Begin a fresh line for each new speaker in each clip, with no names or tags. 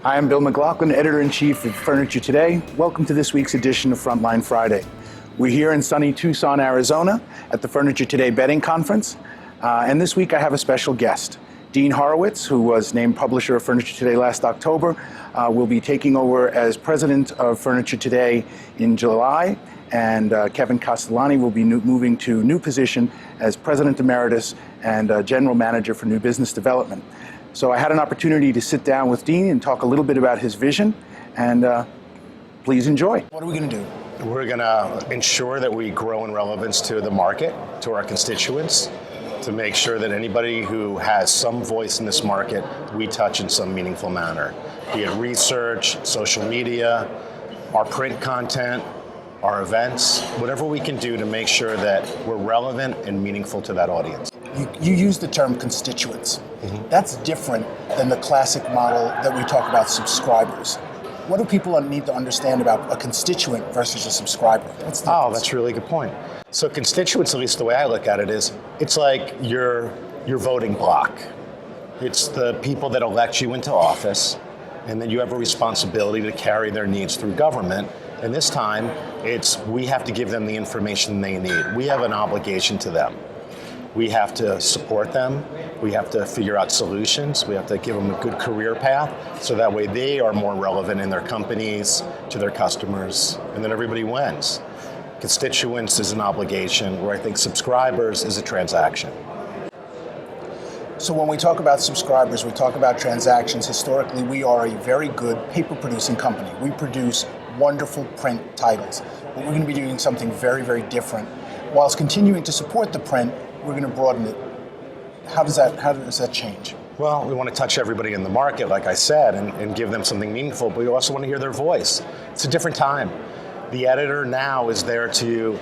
Hi, I'm Bill McLaughlin, Editor-in-Chief of Furniture Today. Welcome to this week's edition of Frontline Friday. We're here in sunny Tucson, Arizona at the Furniture Today Bedding Conference. And this week I have a special guest. Dean Horowitz, who was named publisher of Furniture Today last October, will be taking over as president of Furniture Today in July. And Kevin Castellani will be moving to a new position as president emeritus and general manager for new business development. So I had an opportunity to sit down with Dean and talk a little bit about his vision, and please enjoy. What are we going to do?
We're going to ensure that we grow in relevance to the market, to our constituents, to make sure that anybody who has some voice in this market, we touch in some meaningful manner, be it research, social media, our print content, our events, whatever we can do to make sure that we're relevant and meaningful to that audience.
You use the term constituents. Mm-hmm. That's different than the classic model that we talk about subscribers. What do people need to understand about a constituent versus a subscriber? That's
a really good point. So constituents, at least the way I look at it, is it's like your voting block. It's the people that elect you into office, and then you have a responsibility to carry their needs through government. And this time, we have to give them the information they need. We have an obligation to them. We have to support them. We have to figure out solutions. We have to give them a good career path so that way they are more relevant in their companies, to their customers, and then everybody wins. Constituents is an obligation, where I think subscribers is a transaction.
So when we talk about subscribers, we talk about transactions. Historically, we are a very good paper-producing company. We produce wonderful print titles, but we're going to be doing something very, very different. Whilst continuing to support the print, we're going to broaden it. How does that change?
Well, we want to touch everybody in the market, like I said, and give them something meaningful, but we also want to hear their voice. It's a different time. The editor now is there to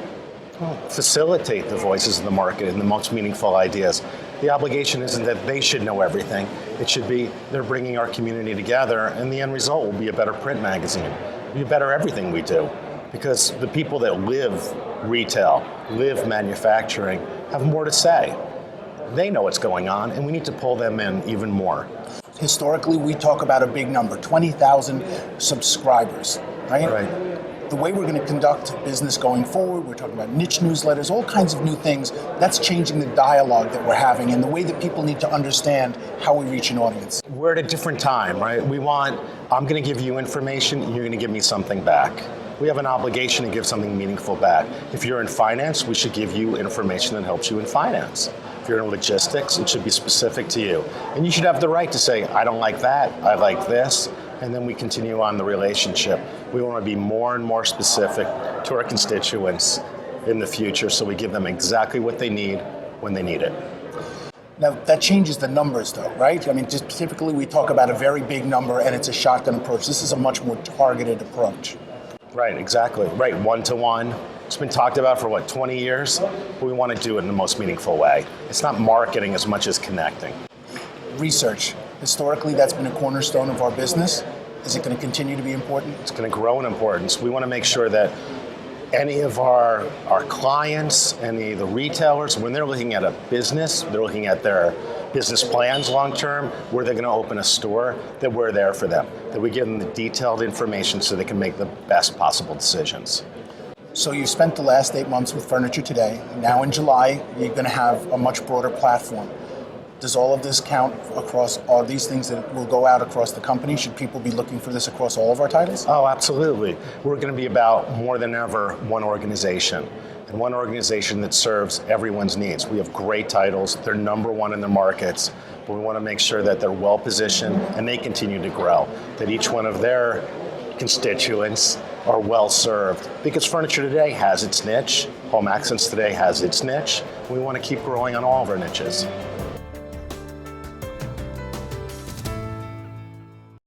facilitate the voices of the market and the most meaningful ideas. The obligation isn't that they should know everything. It should be they're bringing our community together, and the end result will be a better print magazine. It'll be better everything we do. Because the people that live retail, live manufacturing, have more to say. They know what's going on, and we need to pull them in even more.
Historically, we talk about a big number, 20,000 subscribers, right?
Right.
The way we're going to conduct business going forward, we're talking about niche newsletters, all kinds of new things. That's changing the dialogue that we're having and the way that people need to understand how we reach an audience.
We're at a different time, right? I'm going to give you information, and you're going to give me something back. We have an obligation to give something meaningful back. If you're in finance, we should give you information that helps you in finance. If you're in logistics, it should be specific to you. And you should have the right to say, I don't like that, I like this, and then we continue on the relationship. We want to be more and more specific to our constituents in the future, so we give them exactly what they need when they need it.
Now, that changes the numbers, though, right? I mean, just typically we talk about a very big number, and it's a shotgun approach. This is a much more targeted approach.
Right, exactly. Right, one-to-one. It's been talked about for, 20 years? But we want to do it in the most meaningful way. It's not marketing as much as connecting.
Research. Historically, that's been a cornerstone of our business. Is it going to continue to be important?
It's going to grow in importance. We want to make sure that any of our clients, any of the retailers, when they're looking at a business, they're looking at their business plans long-term, where they're going to open a store, that we're there for them, that we give them the detailed information so they can make the best possible decisions.
So you spent the last 8 months with Furniture Today. Now in July, you're going to have a much broader platform. Does all of this count across all these things that will go out across the company? Should people be looking for this across all of our titles?
Oh, absolutely. We're going to be about, more than ever, one organization. And one organization that serves everyone's needs. We have great titles. They're number one in their markets. But we want to make sure that they're well positioned and they continue to grow. That each one of their constituents are well served. Because Furniture Today has its niche. Home Accents Today has its niche. We want to keep growing on all of our niches.